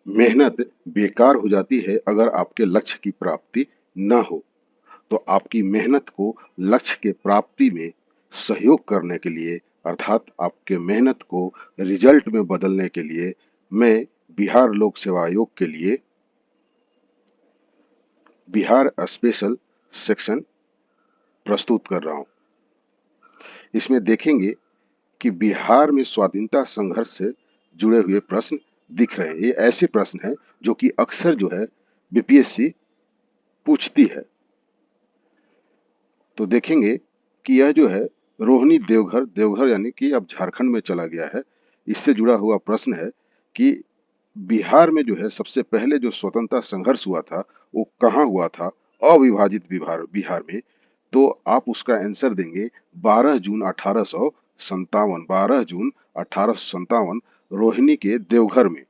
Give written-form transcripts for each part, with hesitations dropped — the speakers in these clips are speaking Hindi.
मेहनत बेकार हो जाती है अगर आपके लक्ष्य की प्राप्ति न हो। तो आपकी मेहनत को लक्ष्य के प्राप्ति में सहयोग करने के लिए अर्थात आपके मेहनत को रिजल्ट में बदलने के लिए मैं बिहार लोक सेवा आयोग के लिए बिहार स्पेशल सेक्शन प्रस्तुत कर रहा हूं। इसमें देखेंगे कि बिहार में स्वाधीनता संघर्ष से जुड़े हुए प्रश्न दिख रहे हैं। ये ऐसे प्रश्न हैं जो कि अक्सर जो है बीपीएससी पूछती है। तो देखेंगे कि यह जो है रोहिणी देवघर, देवघर यानी कि अब झारखंड में चला गया है, इससे जुड़ा हुआ प्रश्न है कि बिहार में जो है सबसे पहले जो स्वतंत्रता संघर्ष हुआ था वो कहाँ हुआ था, अविभाजित बिहार बिहार में। तो आप उसका आंसर देंगे 12 जून 1857, 12 जून 1857 रोहिणी के देवघर में।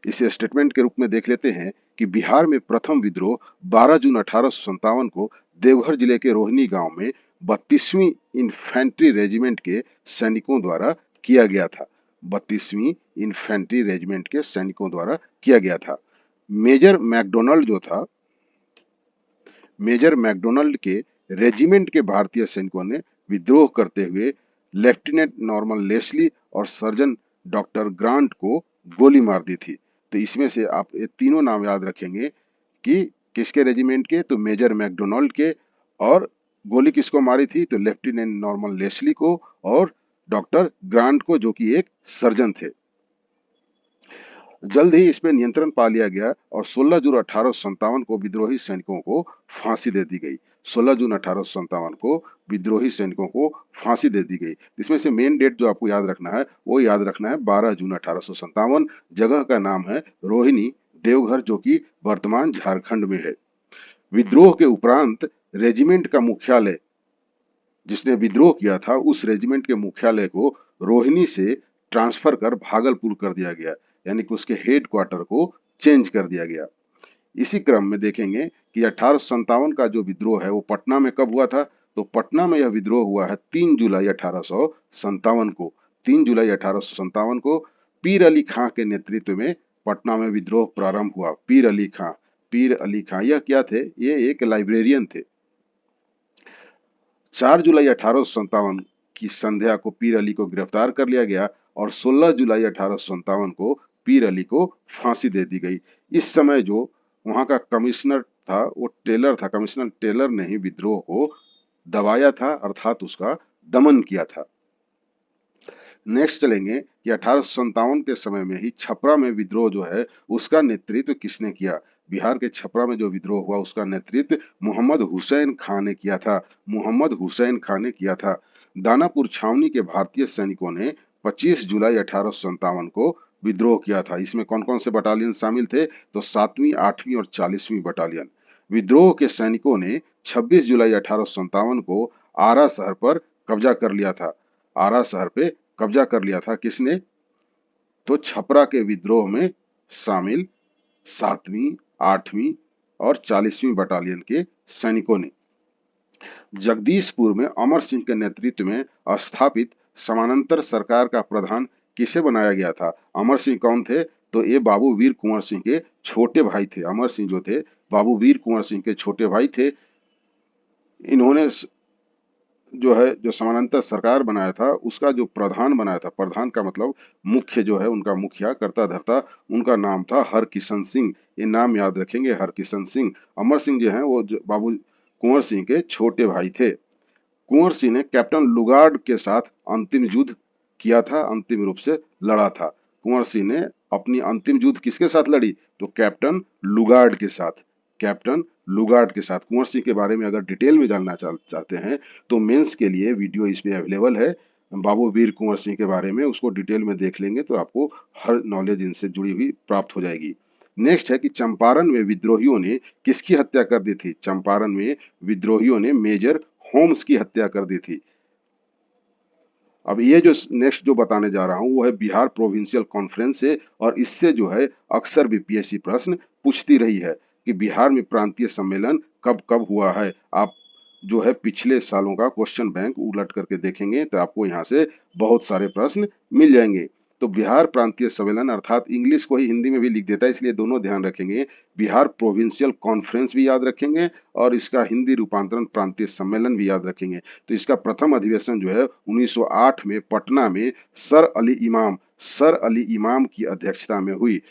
इसे स्टेटमेंट के रूप में देख लेते हैं कि बिहार में प्रथम विद्रोह 12 जून 1857 को देवघर जिले के रोहिणी गांव में 32वीं इन्फेंट्री रेजिमेंट के सैनिकों द्वारा किया गया था। 32वीं इन्फेंट्री रेजिमेंट के सैनिकों द्वारा किया गया था। मेजर मैकडोनाल्ड जो था, मेजर मैकडोनाल्ड के रेजिमेंट के भारतीय सैनिकों ने विद्रोह करते हुए लेफ्टिनेंट नॉर्मन लेस्ली और सर्जन डॉक्टर ग्रांट को गोली मार दी थी। तो इसमें से आप ये तीनों नाम याद रखेंगे कि किसके रेजिमेंट के, तो मेजर मैकडोनाल्ड के, और गोली किसको मारी थी, तो लेफ्टिनेंट नॉर्मन लेस्ली को और डॉक्टर ग्रांट को, जो कि एक सर्जन थे। जल्द ही इस पे नियंत्रण पा लिया गया और 16 जून 1857 को विद्रोही सैनिकों को फांसी दे दी गई। 16 जून 1857 को विद्रोही सैनिकों को फांसी दे दी गई। इसमें से मेन डेट जो आपको याद रखना है वो याद रखना है 12 जून 1857। जगह का नाम है रोहिणी, देवघर, जो कि वर्तमान झारखंड में है। विद्रोह के उपरांत रेजिमेंट का मुख्यालय, जिसने विद्रोह किया था उस रेजिमेंट के मुख्यालय को रोहिणी से ट्रांसफर कर भागलपुर कर दिया गया, यानी कि उसके हेड क्वार्टर को चेंज कर दिया गया। इसी क्रम में देखेंगे कि 1857 का जो विद्रोह है वो पटना में कब हुआ था, तो पटना में यह विद्रोह हुआ है 3 जुलाई 1857 को। 3 जुलाई 1857 को पीर अली खां के नेतृत्व में पटना में विद्रोह प्रारंभ हुआ। पीर अली खां, पीर अली खां यह क्या थे, ये एक लाइब्रेरियन थे। 4 जुलाई 1857 की संध्या को पीर अली को गिरफ्तार कर लिया गया और 16 जुलाई 1857 को पीर अली को फांसी दे दी गई। इस समय जो वहां का कमिश्नर था वो टेलर था। कमिश्नर टेलर ने ही विद्रोह को दबाया था, अर्थात उसका दमन किया था। नेक्स्ट चलेंगे कि 1857 के समय में ही छपरा में विद्रोह जो है उसका नेतृत्व किसने किया। बिहार के छपरा में जो विद्रोह हुआ उसका नेतृत्व मोहम्मद हुसैन खान ने किया था। मोहम्मद हुसैन खान ने किया था। दानापुर छावनी के भारतीय सैनिकों ने 25 जुलाई 1857 को विद्रोह किया था। इसमें कौन कौन से बटालियन शामिल थे, तो 7वीं, 8वीं और 40वीं बटालियन। विद्रोह के सैनिकों ने 26 जुलाई 1857 को आरा शहर पर कब्जा कर लिया था। आरा शहर पे कब्जा कर लिया था किसने, तो छपरा के विद्रोह में शामिल 7वीं, 8वीं और 40वीं बटालियन के सैनिकों ने। जगदीशपुर में अमर सिंह के नेतृत्व में स्थापित समानांतर सरकार का प्रधान किसे बनाया गया था। अमर सिंह कौन थे, तो ये बाबू वीर कुंवर सिंह के छोटे भाई थे। अमर सिंह जो थे बाबू वीर कुंवर सिंह के छोटे भाई थे। इन्होंने जो है जो समानांतर सरकार बनाया था उसका जो प्रधान बनाया था, प्रधान का मतलब मुख्य जो है उनका मुखिया करता धरता, उनका नाम था हरकिशन सिंह। ये नाम याद रखेंगे, हरकिशन सिंह। अमर सिंह जो है वो बाबू कुंवर सिंह के छोटे भाई थे। कुंवर सिंह ने कैप्टन लुगार्ड के साथ अंतिम युद्ध किया था, अंतिम रूप से लड़ा था। कुंवर सिंह ने अपनी अंतिम युद्ध किसके साथ लड़ी, तो कैप्टन लुगार्ड के साथ। कैप्टन लुगार्ड के साथ। कुंवर सिंह के बारे में अगर डिटेल में जानना चाहते हैं तो मेंस के लिए वीडियो इस पे अवेलेबल है बाबू वीर कुंवर सिंह के बारे में, उसको डिटेल में देख लेंगे तो आपको हर नॉलेज इनसे जुड़ी हुई प्राप्त हो जाएगी। नेक्स्ट है कि चंपारण में विद्रोहियों ने किसकी हत्या कर दी थी। चंपारण में विद्रोहियों ने मेजर होम्स की हत्या कर दी थी। अब ये जो नेक्स्ट जो बताने जा रहा हूं वो है बिहार प्रोविंशियल कॉन्फ्रेंस से, और इससे जो है अक्सर बीपीएससी प्रश्न पूछती रही है कि बिहार में प्रांतीय सम्मेलन कब कब हुआ है। आप जो है पिछले सालों का क्वेश्चन बैंक उलट करके देखेंगे तो आपको यहाँ से बहुत सारे प्रश्न मिल जाएंगे। तो बिहार प्रांतीय सम्मेलन अर्थात इंग्लिश को ही हिंदी में भी लिख देता है, इसलिए दोनों ध्यान रखेंगे। बिहार प्रोविंशियल कॉन्फ्रेंस भी याद रखेंगे और इसका हिंदी रूपांतरण प्रांतीय सम्मेलन भी याद रखेंगे। तो इसका प्रथम अधिवेशन जो है 1908 में पटना में सर अली इमाम की अध्यक्षता में हुई।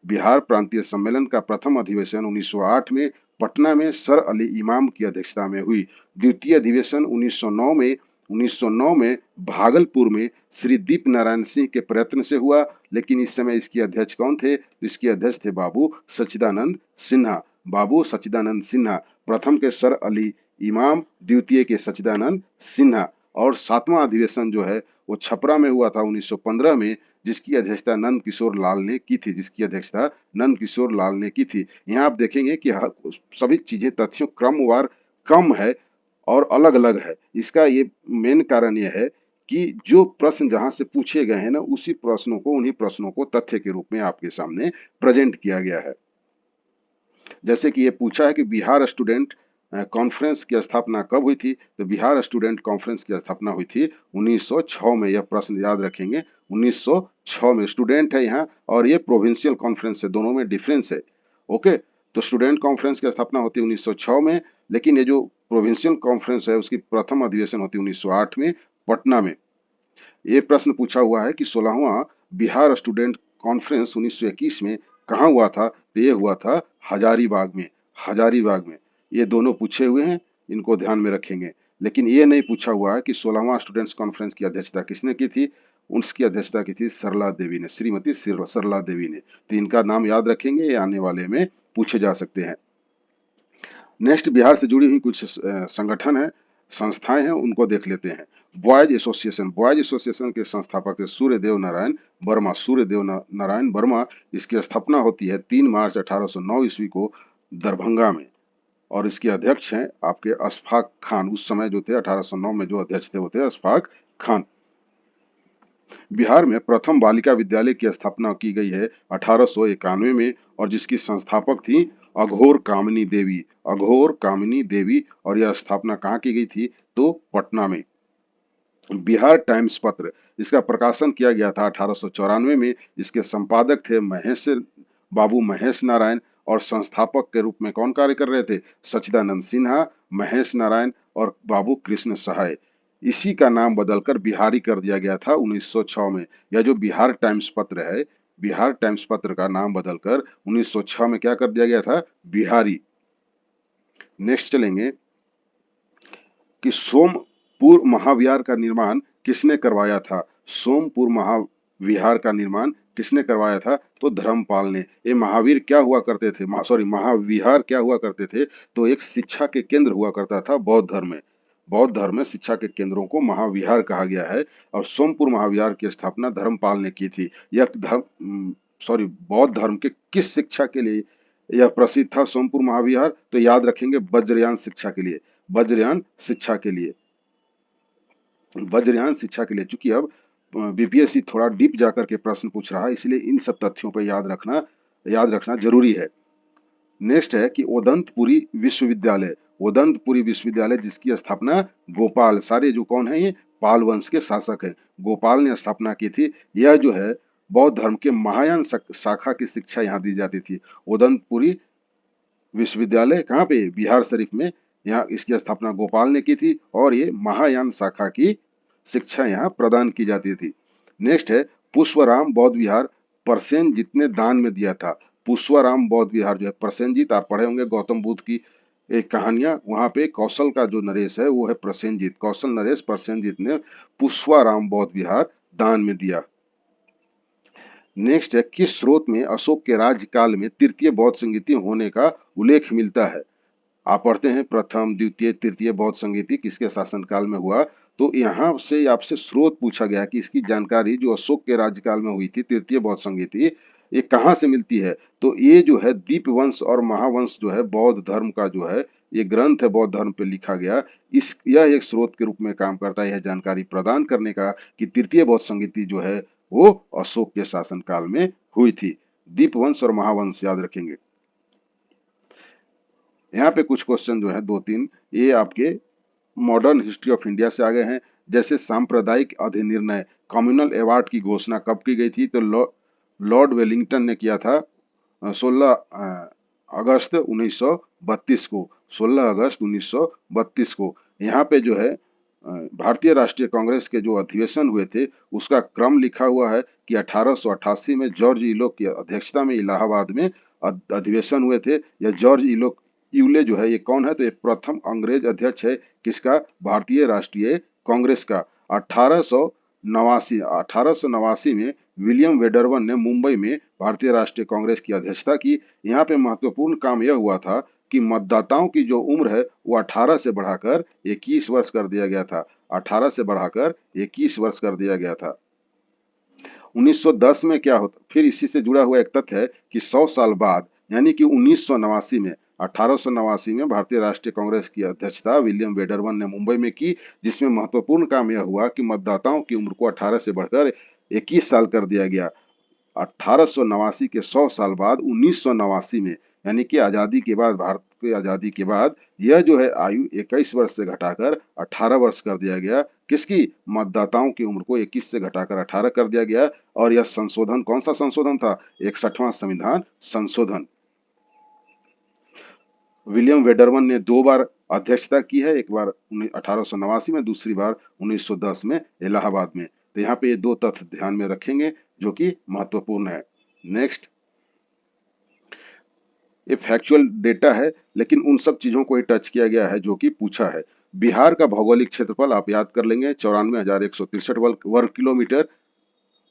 बिहार प्रांतीय सम्मेलन का प्रथम अधिवेशन 1908 में पटना में सर अली इमाम की अध्यक्षता में हुई। द्वितीय अधिवेशन 1909 में भागलपुर में श्री दीप नारायण सिंह के प्रयत्न से हुआ, लेकिन इस समय इसके अध्यक्ष कौन थे? इसके अध्यक्ष थे बाबू सच्चिदानंद सिन्हा। बाबू सच्चिदानंद सिन्हा प्रथम के सर अली इमाम, द्वितीय के सच्चिदानंद सिन्हा। और सातवां अधिवेशन जो है वो छपरा में हुआ था 1915 में, जिसकी अध्यक्षता नंद किशोर लाल ने की थी। यहाँ आप देखेंगे कि सभी चीजें तथ्यों क्रमवार कम है और अलग अलग है। इसका ये मेन कारण यह है कि जो प्रश्न जहां से पूछे गए हैं ना, उन्हीं प्रश्नों को तथ्य के रूप में आपके सामने प्रेजेंट किया गया है। जैसे कि ये पूछा है कि बिहार स्टूडेंट कॉन्फ्रेंस की स्थापना कब हुई थी? तो बिहार स्टूडेंट कॉन्फ्रेंस की स्थापना हुई थी 1906 में। यह प्रश्न याद रखेंगे, 1906 में। स्टूडेंट है यहाँ और ये प्रोविंशियल कॉन्फ्रेंस है, दोनों में डिफरेंस है। ओके, तो स्टूडेंट कॉन्फ्रेंस की स्थापना होती है 1906 में, लेकिन ये जो प्रोविंशियल कॉन्फ्रेंस है उसकी प्रथम अधिवेशन होती है 1908 में पटना में। ये प्रश्न पूछा हुआ है कि 16वां बिहार स्टूडेंट कॉन्फ्रेंस 1921 में कहाँ हुआ था? तो ये हुआ था हजारीबाग में। ये दोनों पूछे हुए हैं, इनको ध्यान में रखेंगे। लेकिन ये नहीं पूछा हुआ है कि 16वां स्टूडेंट्स कॉन्फ्रेंस की अध्यक्षता किसने की थी? उसकी अध्यक्षता की थी सरला देवी ने, श्रीमती सरला देवी ने। तो इनका नाम याद रखेंगे, ये आने वाले में पूछे जा सकते हैं। नेक्स्ट, बिहार से जुड़ी हुई कुछ संगठन है, संस्थाएं हैं, उनको देख लेते हैं। बॉयज एसोसिएशन के संस्थापक थे सूर्यदेव नारायण वर्मा। इसकी स्थापना होती है 3 मार्च 1809 ईस्वी को दरभंगा में, और इसके अध्यक्ष हैं आपके अशफाक खान। उस समय जो थे 1809 में जो अध्यक्ष थे वो थे अशफाक खान। बिहार में प्रथम बालिका विद्यालय की स्थापना की गई है 1891 में, और जिसकी संस्थापक थी अघोर कामिनी देवी। और यह स्थापना कहाँ की गई थी? तो पटना में। बिहार टाइम्स पत्र, इसका प्रकाशन किया गया था 1894 में। इसके संपादक थे बाबू महेश नारायण, और संस्थापक के रूप में कौन कार्य कर रहे थे? सच्चिदानंद सिन्हा, महेश नारायण और बाबू कृष्ण सहाय। इसी का नाम बदलकर बिहारी कर दिया गया था 1906 में। यह जो बिहार टाइम्स पत्र है, बिहार टाइम्स पत्र का नाम बदलकर 1906 में क्या कर दिया गया था? बिहारी। नेक्स्ट चलेंगे कि सोमपुर महाविहार का निर्माण किसने करवाया था? सोमपुर महाविहार का निर्माण किसने करवाया था? तो धर्मपाल ने। ये महावीर क्या हुआ करते थे? महाविहार क्या हुआ करते थे? तो एक शिक्षा के केंद्र हुआ करता था बौद्ध धर्म में शिक्षा के केंद्रों को महाविहार कहा गया है। और सोमपुर महाविहार की स्थापना धर्मपाल ने की थी। यह बौद्ध धर्म के किस शिक्षा के लिए यह प्रसिद्ध था सोमपुर महाविहार? तो याद रखेंगे वज्रयान शिक्षा के लिए। चूंकि अब बीपीएससी थोड़ा डीप जाकर के प्रश्न पूछ रहा है, इसलिए इन सब तथ्यों पर याद रखना जरूरी है। नेक्स्ट है कि ओदंतपुरी विश्वविद्यालय जिसकी स्थापना गोपाल, सारे जो कौन है, ये पाल वंश के शासक हैं, गोपाल ने स्थापना की थी। यह जो है बौद्ध धर्म के महायान शाखा की शिक्षा यहाँ दी जाती थी। ओदंतपुरी विश्वविद्यालय कहाँ पे? बिहार शरीफ में। यहाँ इसकी स्थापना गोपाल ने की थी और ये महायान शाखा की शिक्षा यहाँ प्रदान की जाती थी। नेक्स्ट है पुष्पराम बौद्ध विहार, प्रसेनजीत ने दान में दिया था। पुष्पराम बौद्ध विहार जो है, प्रसेनजीत, आप पढ़े होंगे गौतम बुद्ध की एक कहानियां, वहां पे कौशल का जो नरेश है वो है प्रसेनजीत। कौशल नरेश प्रसेनजीत ने पुष्पराम बौद्ध विहार दान में दिया। नेक्स्ट है किस स्रोत में अशोक के राज्यकाल में तृतीय बौद्ध संगीति होने का उल्लेख मिलता है? आप पढ़ते हैं प्रथम, द्वितीय, तृतीय बौद्ध संगीति किसके शासनकाल में हुआ? तो यहाँ से आपसे स्रोत पूछा गया कि इसकी जानकारी जो अशोक के राज्यकाल में हुई थी तृतीय बौद्ध संगीति, ये कहाँ से मिलती है? तो ये जो है दीपवंश और महावंश जो है बौद्ध धर्म का जो है ये ग्रंथ है, बौद्ध धर्म पे लिखा गया। यह एक स्रोत के रूप में काम करता है, यह जानकारी प्रदान करने का कि तृतीय बौद्ध संगीति जो है वो अशोक के शासनकाल में हुई थी। दीपवंश और महावंश याद रखेंगे। यहाँ पे कुछ क्वेश्चन जो है 2-3 ये आपके मॉडर्न हिस्ट्री ऑफ इंडिया से आ गए हैं। जैसे सांप्रदायिक अधिनिर्णय कम्युनल अवार्ड की घोषणा कब की गई थी? तो लॉर्ड वेलिंगटन ने किया था 16 अगस्त 1932 को, 16 अगस्त 1932 को। यहाँ पे जो है भारतीय राष्ट्रीय कांग्रेस के जो अधिवेशन हुए थे उसका क्रम लिखा हुआ है कि 1888 में जॉर्ज इलोक की अध्यक्षता में इलाहाबाद में अधिवेशन हुए थे। यह जॉर्ज इलोक यूले जो है ये कौन है? तो ये प्रथम अंग्रेज अध्यक्ष है किसका? भारतीय राष्ट्रीय कांग्रेस का। 1889 में विलियम वेडरवन ने मुंबई में भारतीय राष्ट्रीय कांग्रेस की अध्यक्षता की। यहाँ पे महत्वपूर्ण काम यह हुआ था कि मतदाताओं की जो उम्र है वो 18 से बढ़ाकर 21 वर्ष कर दिया गया था। 18 से बढ़ाकर 21 वर्ष कर दिया गया था। 1910 में क्या होता? फिर इसी से जुड़ा हुआ एक तथ्य है कि 100 साल बाद यानी कि 1989 में 1889 में भारतीय राष्ट्रीय कांग्रेस की अध्यक्षता विलियम वेडरवन ने मुंबई में की, जिसमें महत्वपूर्ण काम यह हुआ कि मतदाताओं की उम्र को 18 से बढ़कर 21 साल कर दिया गया। 1889 के 100 साल बाद 1989 में यानी कि आजादी के बाद, भारत की आजादी के बाद यह जो है आयु 21 वर्ष से घटाकर 18 वर्ष कर दिया गया। किसकी? मतदाताओं की उम्र को 21 से घटाकर 18 कर दिया गया। और यह संशोधन कौन सा संशोधन था? 61वां संविधान संशोधन। विलियम वेडरवन ने 2 बार अध्यक्षता की है, एक बार 1889 में, दूसरी बार 1910 में इलाहाबाद में। तो यहाँ पे ये 2 तथ्य ध्यान में रखेंगे जो कि महत्वपूर्ण है। नेक्स्ट, ये फैक्चुअल डेटा है लेकिन उन सब चीजों को ही टच किया गया है जो कि पूछा है। बिहार का भौगोलिक क्षेत्रफल आप याद कर लेंगे 94,163 वर्ग किलोमीटर।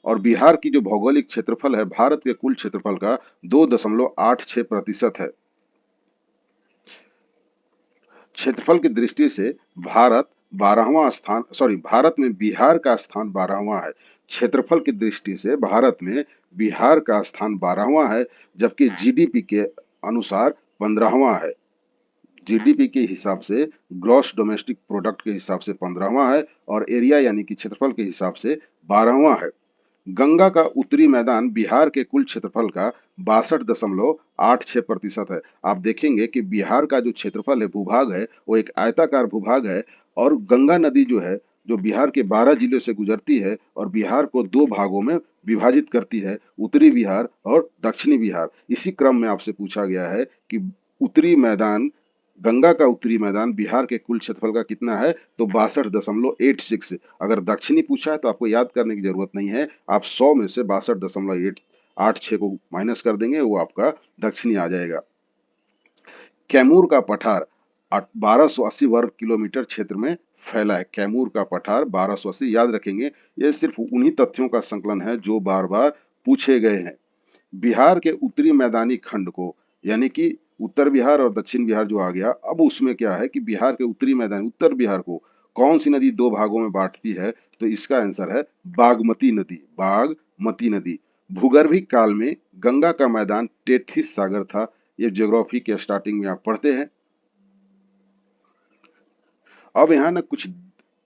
और बिहार की जो भौगोलिक क्षेत्रफल है भारत के कुल क्षेत्रफल का 2.86% है। क्षेत्रफल की दृष्टि से भारत 12वां स्थान, भारत में बिहार का स्थान 12वां है। क्षेत्रफल की दृष्टि से भारत में बिहार का स्थान 12वां है, जबकि जीडीपी के अनुसार 15वां है। जीडीपी के हिसाब से, ग्रॉस डोमेस्टिक प्रोडक्ट के हिसाब से 15वां है और एरिया यानी कि क्षेत्रफल के हिसाब से 12वां है। गंगा का उत्तरी मैदान बिहार के कुल क्षेत्रफल का 62.86% है। आप देखेंगे कि बिहार का जो क्षेत्रफल है, भूभाग है, वो एक आयताकार भूभाग है और गंगा नदी जो है जो बिहार के 12 जिलों से गुजरती है और बिहार को 2 भागों में विभाजित करती है, उत्तरी बिहार और दक्षिणी बिहार। इसी क्रम में आपसे पूछा गया है कि उत्तरी मैदान, गंगा का उत्तरी मैदान बिहार के कुल क्षेत्रफल का कितना है? तो 62.86। अगर दक्षिणी पूछा है तो आपको याद करने की जरूरत नहीं है, आप 100 में से 62.86 को माइनस कर देंगे, वो आपका दक्षिणी आ जाएगा। कैमूर का पठार 1280 वर्ग किलोमीटर क्षेत्र में फैला है। कैमूर का पठार 1280, याद रखेंगे ये सिर्फ उन्हीं तथ्यों का संकलन है जो बार बार पूछे गए हैं। बिहार के उत्तरी मैदानी खंड को, यानी कि उत्तर बिहार और दक्षिण बिहार जो आ गया, अब उसमें क्या है कि बिहार के उत्तरी मैदान, उत्तर बिहार को कौन सी नदी 2 भागों में बांटती है? तो इसका आंसर है बागमती नदी। बागमती नदी। भूगर्भिक काल में गंगा का मैदान टेथिस सागर था। ये ज्योग्राफी के स्टार्टिंग में आप पढ़ते हैं। अब यहाँ ना कुछ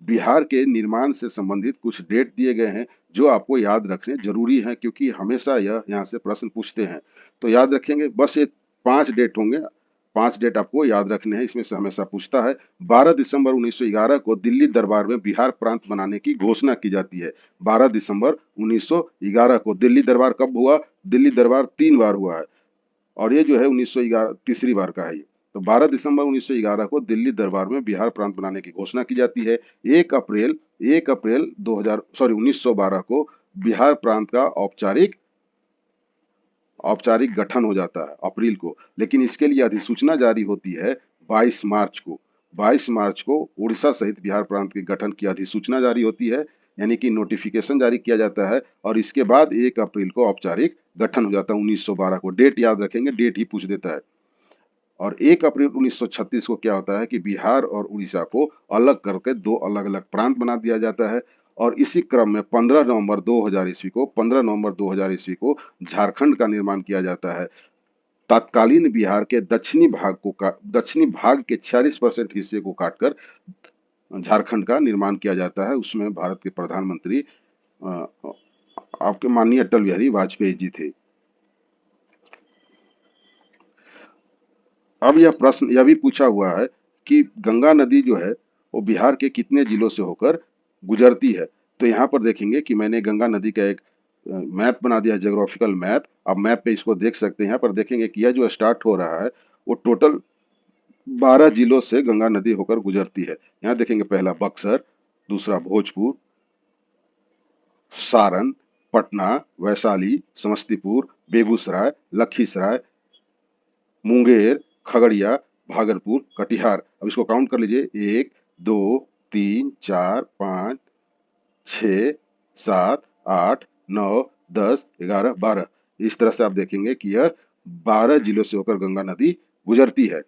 बिहार के निर्माण से संबंधित कुछ डेट दिए गए हैं जो आपको याद रखने जरूरी हैं, क्योंकि हमेशा यह यहाँ से प्रश्न पूछते हैं। तो याद रखेंगे, बस ये 5 डेट होंगे, 5 डेट आपको याद रखने हैं, इसमें से हमेशा पूछता है। 12 दिसंबर 1911 को दिल्ली दरबार में बिहार प्रांत बनाने की घोषणा की जाती है। 12 दिसंबर 1911 को दिल्ली दरबार कब हुआ? दिल्ली दरबार 3 बार हुआ है और ये जो है 1911 तीसरी बार का है ये। तो 12 दिसंबर 1911 को दिल्ली दरबार में बिहार प्रांत बनाने की घोषणा की जाती है। 1 अप्रैल 1912 को बिहार प्रांत का औपचारिक गठन हो जाता है, अप्रैल को। लेकिन इसके लिए अधिसूचना जारी होती है 22 मार्च को। 22 मार्च को उड़ीसा सहित बिहार प्रांत के गठन की अधिसूचना जारी होती है, यानी कि नोटिफिकेशन जारी किया जाता है और इसके बाद 1 अप्रैल को औपचारिक गठन हो जाता है 1912 को। डेट याद रखेंगे, डेट ही पूछ देता है। और 1 अप्रैल 1936 को क्या होता है कि बिहार और उड़ीसा को अलग करके 2 अलग अलग प्रांत बना दिया जाता है। और इसी क्रम में 15 नवंबर 2000 ईस्वी को झारखंड का निर्माण किया जाता है। तत्कालीन बिहार के दक्षिणी भाग के 46% हिस्से को काटकर झारखंड का निर्माण किया जाता है। उसमें भारत के प्रधानमंत्री आपके माननीय अटल बिहारी वाजपेयी जी थे। अब यह प्रश्न यह भी पूछा हुआ है कि गंगा नदी जो है वो बिहार के कितने जिलों से होकर गुजरती है। तो यहाँ पर देखेंगे कि मैंने गंगा नदी का एक मैप बना दिया, ज्योग्राफिकल मैप। अब मैप पे इसको देख सकते हैं। यहाँ पर देखेंगे कि यह जो स्टार्ट हो रहा है वो टोटल 12 जिलों से गंगा नदी होकर गुजरती है। यहाँ देखेंगे पहला बक्सर, दूसरा भोजपुर, सारण, पटना, वैशाली, समस्तीपुर, बेगूसराय, लखीसराय, मुंगेर, खगड़िया, भागलपुर, कटिहार। अब इसको काउंट कर लीजिए, 1 2 3 4 5 6 7 8 9 10 11 12। इस तरह से आप देखेंगे कि यह 12 जिलों से होकर गंगा नदी गुजरती है।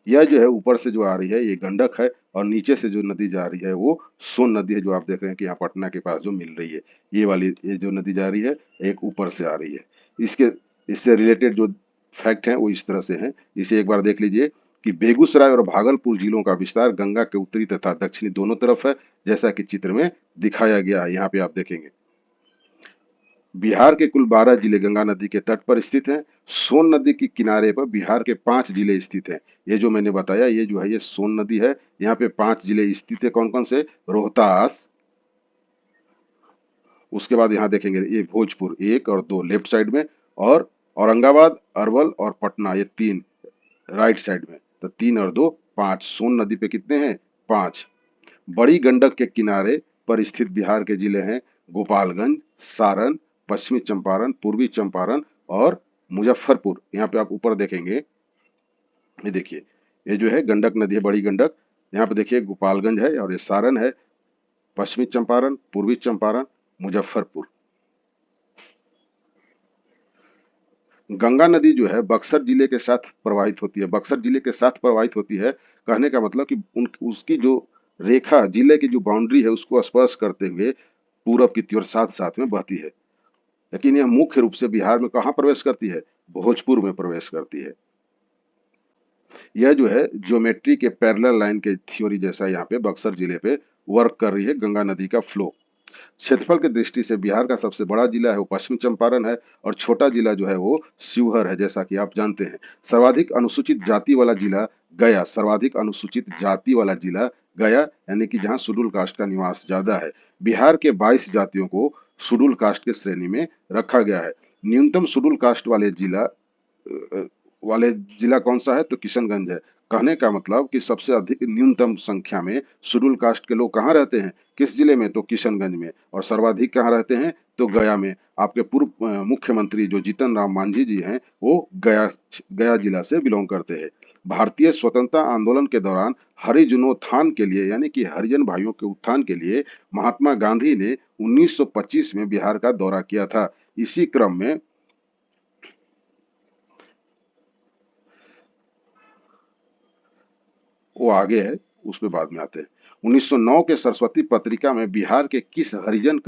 यह जो है ऊपर से जो आ रही है ये गंडक है, और नीचे से जो नदी जा रही है वो सोन नदी है, जो आप देख रहे हैं कि यहाँ पटना के पास जो मिल रही है। ये जो नदी जा रही है एक ऊपर से आ रही है। इसके इससे रिलेटेड जो फैक्ट हैं वो इस तरह से हैं। इसे एक बार देख लीजिए कि बेगूसराय और भागलपुर जिलों का विस्तार गंगा के उत्तरी तथा दक्षिणी दोनों तरफ है, जैसा कि चित्र में दिखाया गया है। यहाँ पे आप देखेंगे बिहार के कुल 12 जिले गंगा नदी के तट पर स्थित हैं। सोन नदी के किनारे पर बिहार के 5 जिले स्थित हैं। ये जो मैंने बताया ये जो है ये सोन नदी है। यहाँ पे 5 जिले स्थित है। कौन कौन से? रोहतास, उसके बाद यहाँ देखेंगे ये भोजपुर 1 और 2 लेफ्ट साइड में, और औरंगाबाद, अरवल और पटना ये 3 राइट साइड में। तो 3 और 2 5। सोन नदी पे कितने हैं? 5। बड़ी गंडक के किनारे पर स्थित बिहार के जिले हैं गोपालगंज, सारण, पश्चिमी चंपारण, पूर्वी चंपारण और मुजफ्फरपुर। यहाँ पे आप ऊपर देखेंगे, ये देखिए ये जो है गंडक नदी है, बड़ी गंडक। यहाँ पे देखिए गोपालगंज है और ये सारण है, पश्चिमी चंपारण, पूर्वी चंपारण, मुजफ्फरपुर। गंगा नदी जो है बक्सर जिले के साथ प्रवाहित होती है। बक्सर जिले के साथ प्रवाहित होती है, कहने का मतलब कि उसकी जो रेखा, जिले की जो बाउंड्री है उसको स्पर्श करते हुए पूरब की ओर साथ साथ में बहती है। लेकिन यह मुख्य रूप से बिहार में कहाँ प्रवेश करती है? भोजपुर में प्रवेश करती है। यह जो है ज्योमेट्री के पैरेलल लाइन के थ्योरी जैसा यहाँ पे बक्सर जिले पे वर्क कर रही है गंगा नदी का फ्लो। क्षेत्रफल की दृष्टि से बिहार का सबसे बड़ा जिला है वो पश्चिमी चंपारण है, और छोटा जिला जो है वो शिवहर है, जैसा कि आप जानते हैं। सर्वाधिक अनुसूचित जाति वाला जिला गया। सर्वाधिक अनुसूचित जाति वाला जिला गया, यानी कि जहाँ शेड्यूल कास्ट का निवास ज्यादा है। बिहार के 22 जातियों को शेड्यूल कास्ट के श्रेणी में रखा गया है। न्यूनतम शेड्यूल कास्ट वाले जिला कौन सा है? तो किशनगंज है। कहने का मतलब कि सबसे अधिक न्यूनतम संख्या में शेड्यूल कास्ट के लोग कहाँ रहते हैं? किस जिले में? तो किशनगंज में। और सर्वाधिक कहाँ रहते हैं? तो गया में। आपके पूर्व मुख्यमंत्री जो जीतन राम मांझी जी हैं वो गया जिला से बिलोंग करते हैं। भारतीय स्वतंत्रता आंदोलन के दौरान हरिजनोत्थान के लिए, यानी कि हरिजन भाइयों के उत्थान के लिए महात्मा गांधी ने 1925 में बिहार का दौरा किया था। इसी क्रम में वो आगे है, उसमें बाद में आते हैं। 1909 के सरस्वती पत्रिका में बिहार के किस हरिजन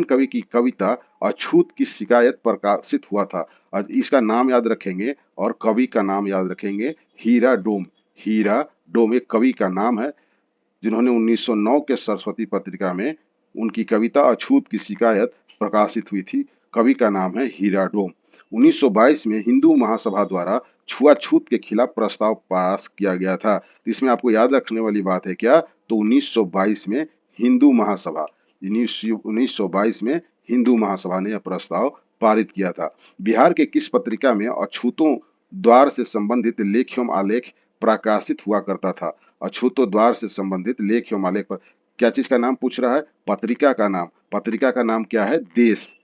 कवि की कविता अछूत की शिकायत प्रकाशित हुआ था? और इसका नाम याद रखेंगे और कवि का नाम याद रखेंगे, हीरा डोम। हीरा डोम एक कवि का नाम है, जिन्होंने 1909 के सरस्वती पत्रिका में उनकी कविता अछूत की शिकायत प्रकाशित हुई थी। कवि का नाम है हीरा डोम। 1922 में हिंदू महासभा द्वारा छुआछूत के खिलाफ प्रस्ताव पास किया गया था। इसमें आपको याद रखने वाली बात है क्या? तो 1922 में हिंदू महासभा 1922 में हिंदू महासभा ने यह प्रस्ताव पारित किया था। बिहार के किस पत्रिका में अछूतों द्वार से संबंधित लेख एवं आलेख प्रकाशित हुआ करता था? अछूतों द्वार से संबंधित लेख एवं आलेख पर क्या चीज का नाम पूछ रहा है? पत्रिका का नाम। पत्रिका का नाम क्या है? देश।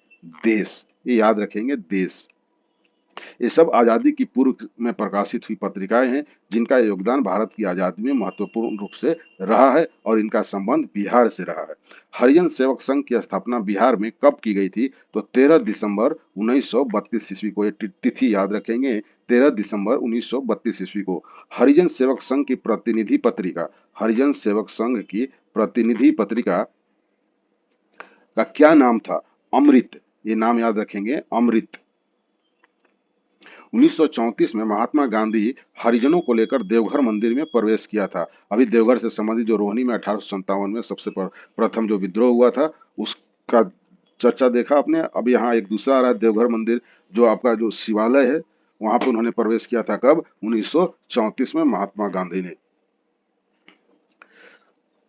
देश, ये याद रखेंगे, देश। ये सब आजादी की पूर्व में प्रकाशित हुई पत्रिकाएं हैं, जिनका योगदान भारत की आजादी में महत्वपूर्ण रूप से रहा है, और इनका संबंध बिहार से रहा है। हरिजन सेवक संघ की स्थापना बिहार में कब की गई थी? तो 13 दिसंबर 1932 ईस्वी को। ये तिथि याद रखेंगे, 13 दिसंबर 1932 ईस्वी को। हरिजन सेवक संघ की प्रतिनिधि पत्रिका, हरिजन सेवक संघ की प्रतिनिधि पत्रिका का क्या नाम था? अमृत। ये नाम याद रखेंगे, अमृत। 1934 में महात्मा गांधी हरिजनों को लेकर देवघर मंदिर में प्रवेश किया था। अभी देवघर से संबंधित जो रोहिणी में 1857 में सबसे प्रथम जो विद्रोह हुआ था उसका चर्चा देखा आपने। अब यहाँ एक दूसरा आ रहा है, देवघर मंदिर, जो आपका जो शिवालय है वहां पर उन्होंने प्रवेश किया था। कब? 1934 में महात्मा गांधी ने।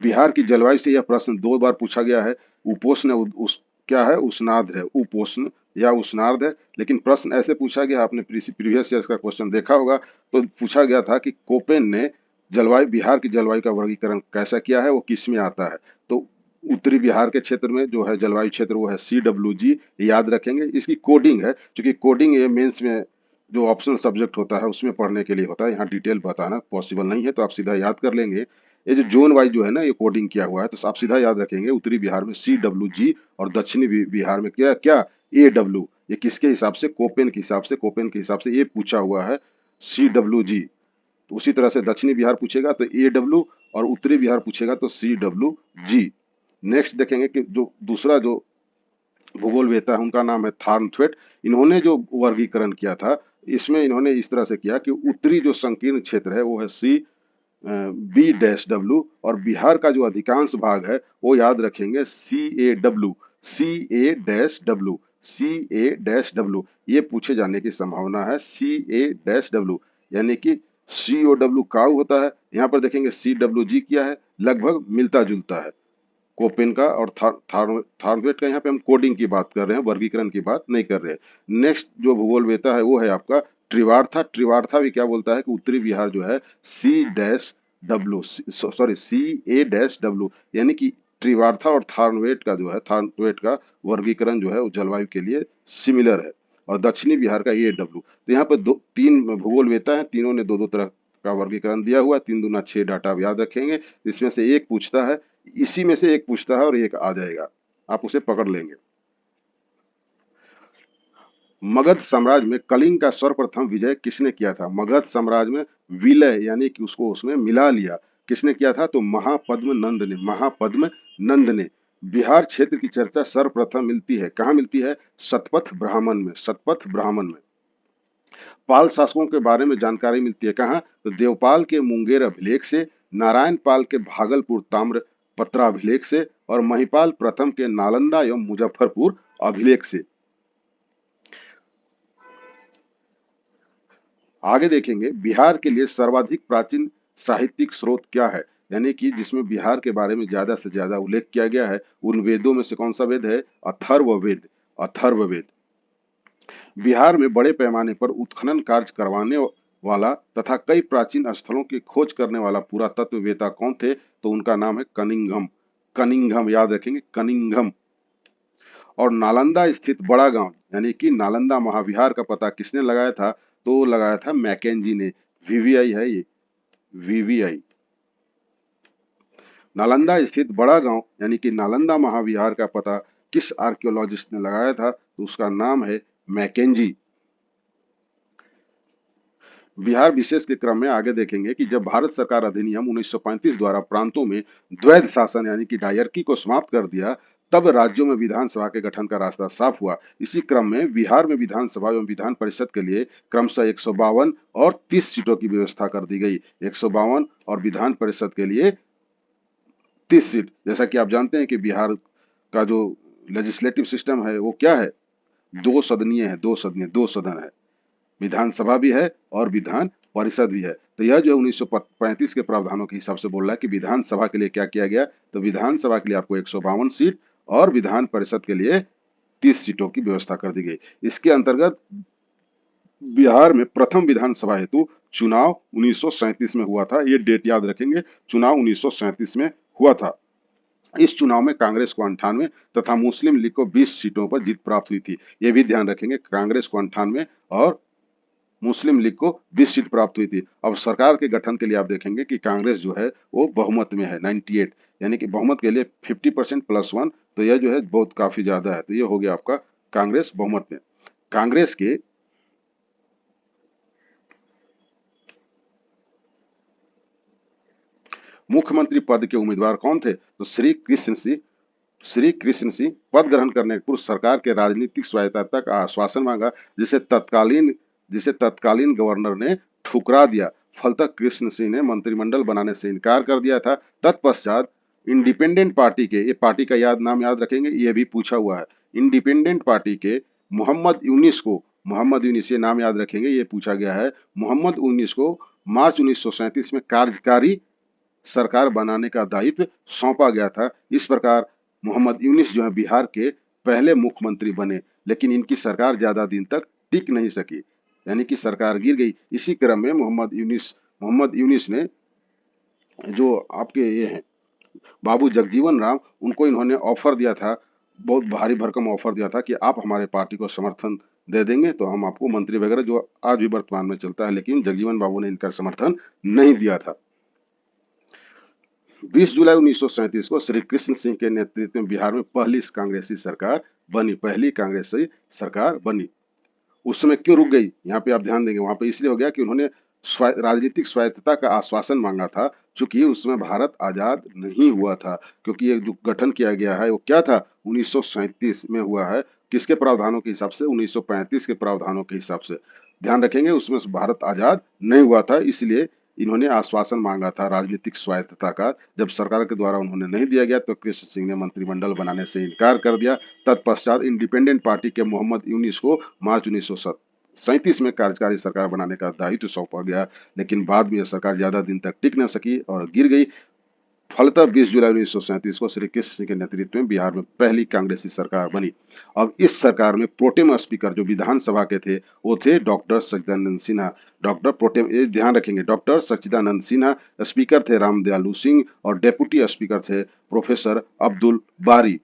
बिहार की जलवायु से यह प्रश्न 2 बार पूछा गया है। उपोष्ण उस क्या है, उष्णार्द्र है, उपोष्ण या उष्णार्द्र है। लेकिन प्रश्न ऐसे पूछा गया, आपने प्रीवियस ईयर का क्वेश्चन देखा होगा, तो पूछा गया था कि कोपेन ने जलवायु, बिहार की जलवायु का वर्गीकरण कैसा किया है, वो किस में आता है। तो उत्तरी बिहार के क्षेत्र में जो है जलवायु क्षेत्र वो है CWG, याद रखेंगे। इसकी कोडिंग है, क्योंकि कोडिंग ये मेंस में जो ऑप्शनल सब्जेक्ट होता है उसमें पढ़ने के लिए होता है, यहाँ डिटेल बताना पॉसिबल नहीं है, तो आप सीधा याद कर लेंगे। ये जो जोन वाइज जो है ना ये कोडिंग किया हुआ है, तो आप सीधा याद रखेंगे, उत्तरी बिहार में CWG और दक्षिणी बिहार में क्या क्या AW। ये किसके हिसाब से, कोपेन के हिसाब से, कोपेन के हिसाब से ये पूछा हुआ है CWG। तो उसी तरह से दक्षिणी बिहार पूछेगा तो AW, और उत्तरी बिहार पूछेगा तो CWG। नेक्स्ट देखेंगे कि जो दूसरा जो भूगोल वेता है उनका नाम है थार्नथवेट। इन्होंने जो वर्गीकरण किया था, इसमें इन्होंने इस तरह से किया कि उत्तरी जो संकीर्ण क्षेत्र है वो है B-W, और बिहार का जो अधिकांश भाग है वो याद रखेंगे CAW, CA-W, CA-W। ये पूछे जाने की संभावना है CA-W, यानी कि COW काउ होता है, यहाँ पर देखेंगे CWG क्या है, लगभग मिलता जुलता है कोपेन का और थार्नवेट का। यहाँ पे हम कोडिंग की बात कर रहे हैं, वर्गीकरण की बात नहीं कर रहे हैं। नेक्स्ट जो भूगोल वेता है वो है आपका त्रिवार्था। त्रिवार्था भी क्या बोलता है कि उत्तरी बिहार जो है CA-W, यानी कि त्रिवार्था और थार्नवेट का जो है, थार्नवेट का वर्गीकरण जो है वो जलवायु के लिए सिमिलर है, और दक्षिणी बिहार का AW। तो यहाँ पर तीन भूगोल वेता है, तीनों ने दो दो तरह का वर्गीकरण दिया हुआ है। 3 दूना 6 डाटा आप याद रखेंगे, इसमें से एक पूछता है, इसी में से एक पूछता है और एक आ जाएगा, आप उसे पकड़ लेंगे। मगध साम्राज्य में कलिंग का सर्वप्रथम विजय किसने किया था। मगध साम्राज्य में विलय यानी कि उसको उसमें मिला लिया किसने किया था, तो महापद्म नंद ने, महापद्म नंद ने। बिहार क्षेत्र की चर्चा सर्वप्रथम मिलती है, कहाँ मिलती है, शतपथ ब्राह्मण में, शतपथ ब्राह्मण में। पाल शासकों के बारे में जानकारी मिलती है कहाँ, तो देवपाल के मुंगेर अभिलेख से, नारायण पाल के भागलपुर ताम्र पत्राभिलेख से, और महिपाल प्रथम के नालंदा एवं मुजफ्फरपुर अभिलेख से। आगे देखेंगे बिहार के लिए सर्वाधिक प्राचीन साहित्यिक स्रोत क्या है, यानी कि जिसमें बिहार के बारे में ज्यादा से ज्यादा उल्लेख किया गया है, उन वेदों में से कौन सा वेद है, अथर्ववेद, अथर्ववेद। बिहार में बड़े पैमाने पर उत्खनन कार्य करवाने वाला तथा कई प्राचीन स्थलों की खोज करने वाला पुरातत्ववेता कौन थे, तो उनका नाम है कनिंघम, कनिंघम याद रखेंगे, कनिंघम। और नालंदा स्थित बड़ा गांव यानी कि नालंदा महाविहार का पता किसने लगाया था, तो लगाया था मैकेंजी ने। VVI है ये, VVI। नालंदा स्थित बड़ा गांव यानी कि नालंदा महाविहार का पता किस आर्कियोलॉजिस्ट ने लगाया था, तो उसका नाम है मैकेंजी। बिहार विशेष के क्रम में आगे देखेंगे कि जब भारत सरकार अधिनियम 1935 द्वारा प्रांतों में द्वैध शासन यानी कि डायरकी को समाप्त कर दिया, तब राज्यों में विधानसभा के गठन का रास्ता साफ हुआ। इसी क्रम में बिहार में विधानसभा एवं विधान परिषद के लिए क्रमशः 152 और 30 सीटों की व्यवस्था कर दी गई। 152 और विधान परिषद के लिए 30 सीट। जैसा कि आप जानते हैं कि बिहार का जो लेजिस्लेटिव सिस्टम है वो क्या है, दो सदनीय है, दो सदनीय, दो सदन है, विधानसभा भी है और विधान परिषद भी है। तो यह जो 1935 के प्रावधानों के हिसाब से बोल रहा है कि विधानसभा के लिए क्या किया गया, तो विधानसभा के लिए आपको 152 सीट और विधान परिषद के लिए 30 सीटों की व्यवस्था कर दी गई। इसके अंतर्गत बिहार में प्रथम विधानसभा हेतु चुनाव 1937 में हुआ था, ये डेट याद रखेंगे, चुनाव 1937 में हुआ था। इस चुनाव में कांग्रेस को 98 तथा मुस्लिम लीग को 20 सीटों पर जीत प्राप्त हुई थी। ये भी ध्यान रखेंगे, कांग्रेस को 98 और मुस्लिम लीग को 20 सीट प्राप्त हुई थी। अब सरकार के गठन के लिए आप देखेंगे कि कांग्रेस जो है वो बहुमत में है 98, यानी कि बहुमत के लिए 50% प्लस 1, तो यह जो है बहुत काफी ज्यादा है, तो ये हो गया आपका कांग्रेस बहुमत में। कांग्रेस के मुख्यमंत्री पद के उम्मीदवार कौन थे, तो श्री कृष्ण सिंह। पद ग्रहण करने के पूर्व सरकार के राजनीतिक स्वायत्तता का आश्वासन मांगा, जिसे तत्कालीन गवर्नर ने ठुकरा दिया। फलतः कृष्ण सिंह ने मंत्रिमंडल बनाने से इनकार कर दिया था। तत्पश्चात इंडिपेंडेंट पार्टी के, ये पार्टी का नाम याद रखेंगे, ये भी पूछा हुआ है, इंडिपेंडेंट पार्टी के मोहम्मद यूनिस, ये नाम याद रखेंगे, ये पूछा गया है। मोहम्मद यूनिस को मार्च 1937 में कार्यकारी सरकार बनाने का दायित्व सौंपा गया था। इस प्रकार मोहम्मद यूनिस जो है बिहार के पहले मुख्यमंत्री बने, लेकिन इनकी सरकार ज्यादा दिन तक टिक नहीं सकी, यानी कि सरकार गिर गई। इसी क्रम में मोहम्मद यूनिस ने जो आपके ये हैं बाबू जगजीवन राम, उनको इन्होंने ऑफर दिया था, बहुत भारी भरकम ऑफर दिया था कि आप हमारे पार्टी को समर्थन दे देंगे तो हम आपको मंत्री वगैरह, जो आज भी वर्तमान में चलता है, लेकिन जगजीवन बाबू ने इनका समर्थन नहीं दिया था। 20 जुलाई 1937 को श्री कृष्ण सिंह के नेतृत्व में बिहार में पहली कांग्रेसी सरकार बनी। उस समय क्यों रुक गई, यहाँ पे आप ध्यान देंगे, वहां पे इसलिए हो गया कि उन्होंने राजनीतिक स्वायत्तता का आश्वासन मांगा था, चूंकि उस समय भारत आजाद नहीं हुआ था। क्योंकि ये जो गठन किया गया है वो क्या था, 1937 में हुआ है। किसके प्रावधानों के हिसाब से, 1935 के प्रावधानों के हिसाब से। ध्यान रखेंगे, उसमें भारत आजाद नहीं हुआ था, इसलिए इन्होंने आश्वासन मांगा था राजनीतिक स्वायत्तता का। जब सरकार के द्वारा उन्होंने नहीं दिया गया तो कृष्ण सिंह ने मंत्रिमंडल बनाने से इनकार कर दिया। तत्पश्चात इंडिपेंडेंट पार्टी के मोहम्मद यूनिस को मार्च 1937 में कार्यकारी सरकार बनाने का दायित्व सौंपा गया, लेकिन बाद में यह सरकार ज्यादा दिन तक टिक न सकी और गिर गई। फलतः 20 जुलाई 1937 को श्री कृष्ण सिंह के नेतृत्व में बिहार में पहली कांग्रेसी सरकार बनी। अब इस सरकार में प्रोटेम स्पीकर जो विधानसभा के थे वो थे डॉक्टर सच्चिदानंद सिन्हा। डॉक्टर प्रोटेम, ये ध्यान रखेंगे, डॉक्टर सच्चिदानंद सिन्हा। स्पीकर थे रामदयालु सिंह और डेप्यूटी स्पीकर थे प्रोफेसर अब्दुल बारी।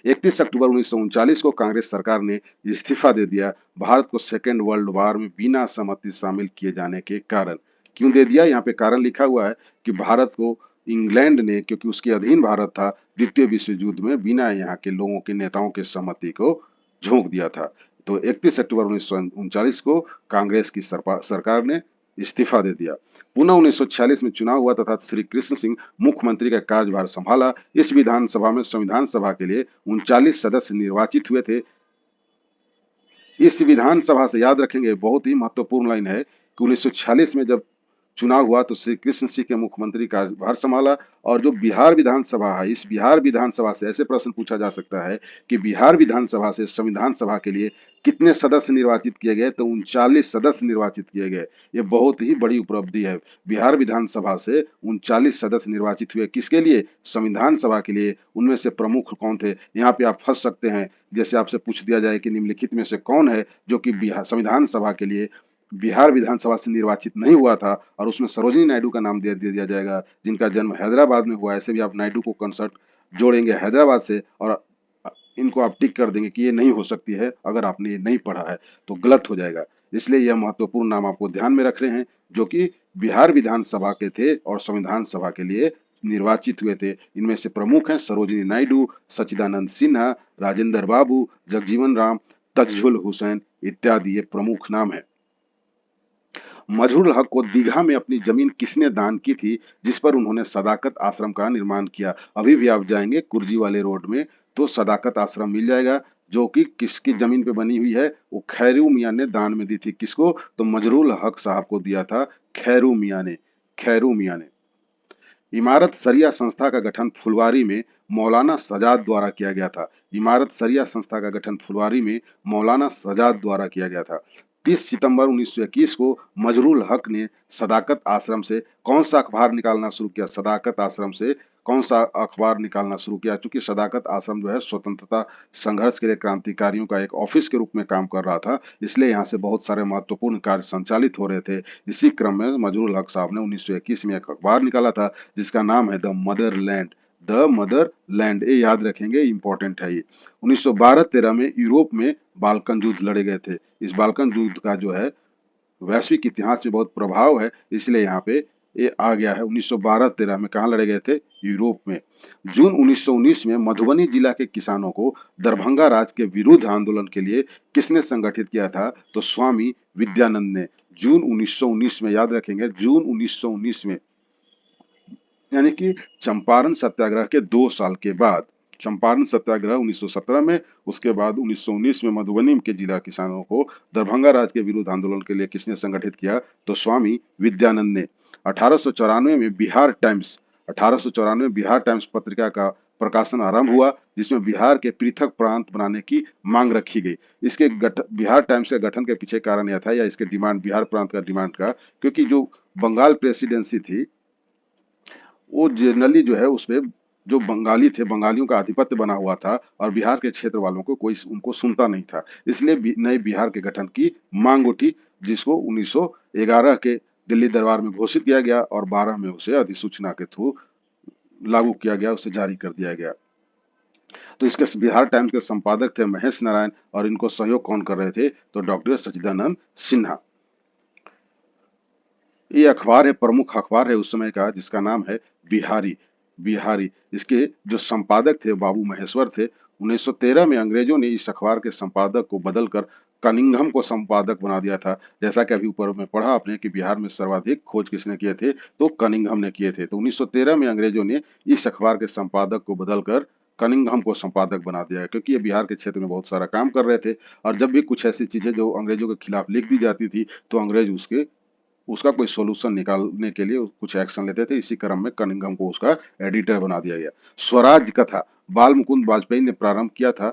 31 अक्टूबर 1939 को कांग्रेस सरकार ने इस्तीफा दे दिया, भारत को सेकेंड वर्ल्ड वॉर में बिना सहमति शामिल किए जाने के कारण। क्यों दे दिया, यहाँ पे कारण लिखा हुआ है कि भारत को इंग्लैंड ने, क्योंकि उसके अधीन भारत था, द्वितीय विश्व युद्ध में बिना यहाँ के लोगों के नेताओं के सहमति को झोंक दिया था। तो 31 अक्टूबर 1939 को कांग्रेस की सरकार ने इस्तीफा दे दिया। पुनः 1946 में चुनाव हुआ तथा श्री कृष्ण सिंह मुख्यमंत्री का कार्यभार संभाला। इस विधानसभा में संविधान सभा के लिए 39 सदस्य निर्वाचित हुए थे। इस विधानसभा से याद रखेंगे, बहुत ही महत्वपूर्ण लाइन है कि 1946 में जब चुनाव हुआ तो श्री कृष्ण सिंह के मुख्यमंत्री का भार संभाला। और जो बिहार विधानसभा है, इस बिहार विधानसभा से ऐसे प्रश्न पूछा जा सकता है कि बिहार विधानसभा से संविधान सभा के लिए कितने सदस्य निर्वाचित किए गए, तो 39 सदस्य निर्वाचित किए गए। ये बहुत ही बड़ी उपलब्धि है, बिहार विधानसभा से 39 सदस्य निर्वाचित हुए। किसके लिए, संविधान सभा के लिए। उनमें से प्रमुख कौन थे, यहाँ पे आप फंस सकते हैं। जैसे आपसे पूछ दिया जाए कि निम्नलिखित में से कौन है जो कि बिहार संविधान सभा के लिए बिहार विधानसभा से निर्वाचित नहीं हुआ था, और उसमें सरोजिनी नायडू का नाम दे दिया जाएगा, जिनका जन्म हैदराबाद में हुआ है। ऐसे भी आप नायडू को कंसर्ट जोड़ेंगे हैदराबाद से और इनको आप टिक कर देंगे कि ये नहीं हो सकती है। अगर आपने ये नहीं पढ़ा है तो गलत हो जाएगा, इसलिए यह महत्वपूर्ण नाम आपको ध्यान में रख रहे हैं, जो कि बिहार विधानसभा के थे और संविधान सभा के लिए निर्वाचित हुए थे। इनमें से प्रमुख हैं सरोजिनी नायडू, सच्चिदानंद सिन्हा, राजेंद्र बाबू, जगजीवन राम, तजजुल हुसैन इत्यादि ये प्रमुख नाम है। मजहरूल हक को दीघा में अपनी जमीन किसने दान की थी, जिस पर उन्होंने सदाकत आश्रम का निर्माण किया। अभी भी आप जाएंगे कुर्जी वाले रोड में तो सदाकत आश्रम मिल जाएगा, जो कि किसकी जमीन पे बनी हुई है, वो खैरू मियाँ ने दान में दी थी। किसको, तो मजहरूल हक साहब को दिया था खैरू मियाँ ने। इमारत शरिया संस्था का गठन फुलवारी में मौलाना सजाद द्वारा किया गया था। इमारत शरिया संस्था का गठन फुलवारी में मौलाना सजाद द्वारा किया गया था। 30 सितंबर 1921 को मजहरूल हक ने सदाकत आश्रम से कौन सा अखबार निकालना शुरू किया, सदाकत आश्रम से कौन सा अखबार निकालना शुरू किया। चूंकि सदाकत आश्रम जो है स्वतंत्रता संघर्ष के लिए क्रांतिकारियों का एक ऑफिस के रूप में काम कर रहा था, इसलिए यहाँ से बहुत सारे महत्वपूर्ण कार्य संचालित हो रहे थे। इसी क्रम में मजहरूल हक साहब ने 1921 में एक अखबार निकाला था जिसका नाम है द मदरलैंड। ये याद रखेंगे, इंपॉर्टेंट है ये। 1912-13 में यूरोप में बाल्कन युद्ध लड़े गए थे। इस बाल्कन युद्ध का जो है वैश्विक इतिहास में बहुत प्रभाव है, इसलिए यहाँ पे ये आ गया है। 1912-13 में कहाँ लड़े गए थे, यूरोप में। जून 1919 में मधुबनी जिला के किसानों को दरभंगा राज के विरुद्ध आंदोलन के लिए किसने संगठित किया था, तो स्वामी विद्यानंद ने। जून 1919 में, याद रखेंगे, जून 1919 में, यानी कि चंपारण सत्याग्रह के 2 साल के बाद। चंपारण सत्याग्रह 1917 में, उसके बाद 1919 में मधुबनी के जिला किसानों को दरभंगा राज के विरुद्ध आंदोलन के लिए किसने संगठित किया, तो स्वामी विद्यानंद ने। 1894 में बिहार टाइम्स पत्रिका का प्रकाशन आरंभ हुआ, जिसमें बिहार के पृथक प्रांत बनाने की मांग रखी गई। इसके बिहार टाइम्स के गठन के पीछे कारण यह था, या इसके डिमांड, बिहार प्रांत का डिमांड का, क्योंकि जो बंगाल प्रेसिडेंसी थी वो जनरली जो है उसमें जो बंगाली थे, बंगालियों का आधिपत्य बना हुआ था और बिहार के क्षेत्र वालों को कोई उनको सुनता नहीं था। इसलिए नए बिहार के गठन की मांग उठी, जिसको 1911 के दिल्ली दरबार में घोषित किया गया और 12 में उसे अधिसूचना के थ्रू लागू किया गया, उसे जारी कर दिया गया। तो इसके बिहार टाइम्स के संपादक थे महेश नारायण और इनको सहयोग कौन कर रहे थे, तो डॉक्टर सच्चिदानंद सिन्हा। ये अखबार है, प्रमुख अखबार है उस समय का, जिसका नाम है बिहारी। बिहारी इसके जो संपादक थे बाबू महेश्वर थे। 1913 में अंग्रेजों ने इस अखबार के संपादक को बदलकर कनिंघम को संपादक बना दिया था। जैसा कि अभी ऊपर में पढ़ा आपने कि बिहार में सर्वाधिक खोज किसने किए थे, तो कनिंघम ने किए थे। तो 1913 में अंग्रेजों ने इस अखबार के संपादक को बदलकर कनिंघम को संपादक बना दिया, क्योंकि ये बिहार के क्षेत्र में बहुत सारा काम कर रहे थे और जब भी कुछ ऐसी चीजें जो अंग्रेजों के खिलाफ लिख दी जाती थी तो अंग्रेज उसका कोई सॉल्यूशन निकालने के लिए कुछ एक्शन लेते थे। इसी क्रम में कनिंघम को उसका एडिटर बना दिया गया। स्वराज कथा बाल मुकुंद वाजपेयी ने प्रारंभ किया था।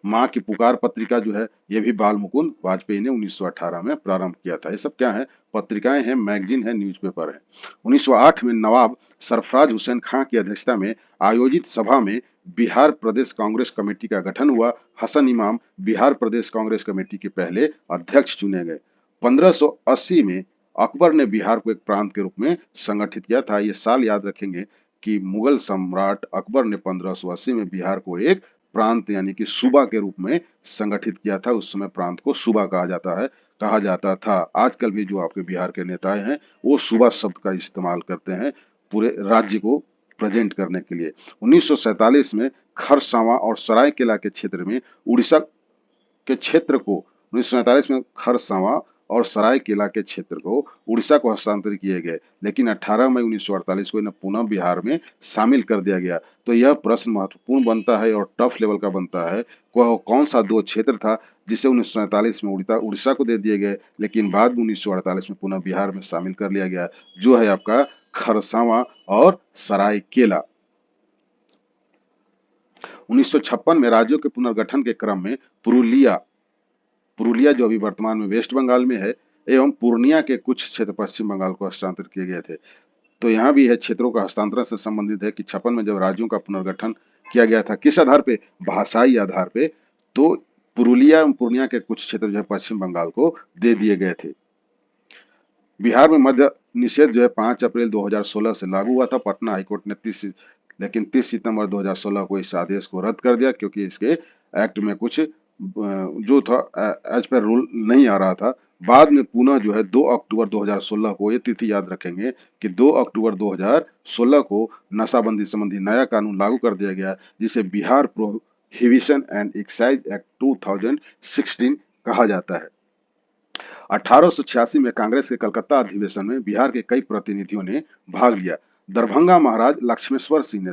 माँ की पुकार पत्रिका जो है ये भी बाल मुकुंद वाजपेयी ने 1918 में प्रारंभ किया था। ये सब क्या है, पत्रिकाएं हैं, मैगजीन है, न्यूज़पेपर है। 1908 में नवाब सरफराज हुसैन खां की अध्यक्षता में आयोजित सभा में बिहार प्रदेश कांग्रेस कमेटी का गठन हुआ। हसन इमाम बिहार प्रदेश कांग्रेस कमेटी के पहले अध्यक्ष चुने गए। 1580 में अकबर ने बिहार को एक प्रांत के रूप में संगठित किया था। ये साल याद रखेंगे कि मुगल सम्राट अकबर ने 1580 में बिहार को एक प्रांत यानी कि सूबा के रूप में संगठित किया था। उस समय प्रांत को सूबा कहा जाता था। आजकल भी जो आपके बिहार के नेताएं हैं वो सूबा शब्द का इस्तेमाल करते हैं पूरे राज्य को प्रेजेंट करने के लिए। 1947 में खरसावां और सरायकेला के क्षेत्र में उड़ीसा के क्षेत्र को 1947 में खरसावां और सरायकेला के क्षेत्र को उड़ीसा को हस्तांतरित किए गए, लेकिन 18 मई 1948 को इन्हें पुनः बिहार में शामिल कर दिया गया। तो यह प्रश्न महत्वपूर्ण बनता है और टफ लेवल का बनता है, कौन सा दो क्षेत्र था जिसे 1947 में उड़ीसा को दे दिए गए, लेकिन बाद में 1948 में पुनः बिहार में शामिल कर लिया गया, जो है आपका खरसावां और सरायकेला। 1956 में राज्यों के पुनर्गठन के क्रम में पुरुलिया पुरुलिया जो अभी वर्तमान में वेस्ट बंगाल में है एवं पूर्णिया के कुछ क्षेत्र पश्चिम बंगाल को हस्तांतरित किए गए थे। तो यहाँ भी है क्षेत्रों का हस्तांतरण से संबंधित है कि 56 में जब राज्यों का पुनर्गठन किया गया था, किस आधार पे, भाषाई आधार पे, तो पुरुलिया एवं पूर्णिया के कुछ क्षेत्र जो है पश्चिम बंगाल को दे दिए गए थे। बिहार में मद्य निषेध जो है 5 अप्रैल 2016 से लागू हुआ था। पटना हाईकोर्ट ने 30 सितंबर 2016 को इस आदेश को रद्द कर दिया, क्योंकि इसके एक्ट में कुछ जो था एज पर रूल नहीं आ रहा था। बाद में पुनः जो है 2 अक्टूबर 2016 को, ये तिथि याद रखेंगे कि 2 अक्टूबर 2016 को नशाबंदी संबंधी नया कानून लागू कर दिया गया, जिसे Bihar prohibition and excise act 2016 कहा जाता है। 1886 में कांग्रेस के कलकत्ता अधिवेशन में बिहार के कई प्रतिनिधियों ने भाग लिया। दरभंगा महाराज लक्ष्मेश्वर सिंह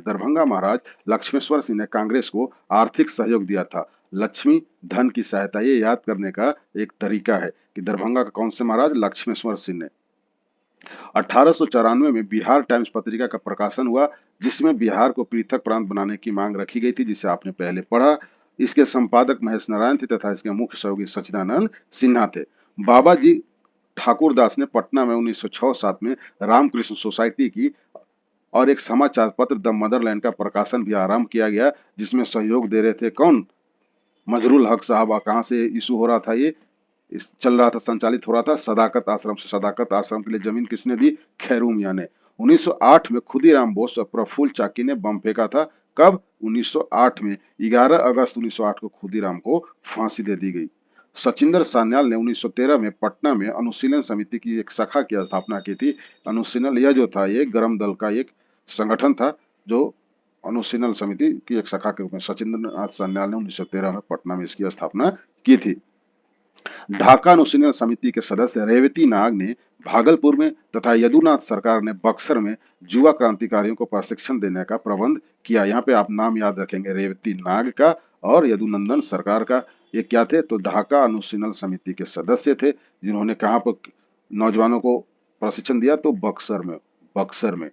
ने कांग्रेस को आर्थिक सहयोग दिया था। लक्ष्मी धन की सहायता, ये याद करने का एक तरीका है कि दरभंगा का कौन से महाराज, लक्ष्मेश्वर सिंह ने। 1894 में बिहार टाइम्स पत्रिका का प्रकाशन हुआ, जिसमें बिहार को पृथक प्रांत बनाने की मांग रखी गई थी, जिसे आपने पहले पढ़ा। इसके संपादक महेश नारायण थे तथा इसके मुख्य सहयोगी सच्चिदानंद सिन्हा थे। बाबा जी ठाकुरदास ने पटना में 1906-07 में रामकृष्ण सोसाइटी की और एक समाचार पत्र द मदरलैंड का प्रकाशन भी आरंभ किया गया, जिसमें सहयोग दे रहे थे कौन, मजरुल हक साहब। कहाँ से इशू हो रहा था, ये चल रहा था, संचालित हो रहा था सदाकत आश्रम से। सदाकत आश्रम के लिए जमीन किसने दी, खैरू मियां ने। 1908 में खुदीराम बोस और प्रफुल्ल चाकी ने बम फेंका था। कब, 1908 में। 11 अगस्त 1908 को खुदीराम को फांसी दे दी गई। सचिंदर सान्याल ने 1913 में पटना में अनुशीलन समिति की एक शाखा की स्थापना की थी। अनुशीलन यह जो था ये गरम दल का एक संगठन था, जो अनुशीलन समिति की एक शाखा के रूप में सचिंद्र नाथ सान्याल ने 1913 में पटना में इसकी स्थापना की थी। ढाका अनुशीलन समिति के सदस्य रेवती नाग ने भागलपुर में तथा यदुनाथ सरकार ने बक्सर में युवा क्रांतिकारियों को प्रशिक्षण देने का प्रबंध किया। यहाँ पे आप नाम याद रखेंगे, रेवती नाग का और यदुनंदन सरकार का। ये क्या थे, तो ढाका अनुशीलन समिति के सदस्य थे, जिन्होंने कहाँ पर नौजवानों को प्रशिक्षण दिया, तो बक्सर में।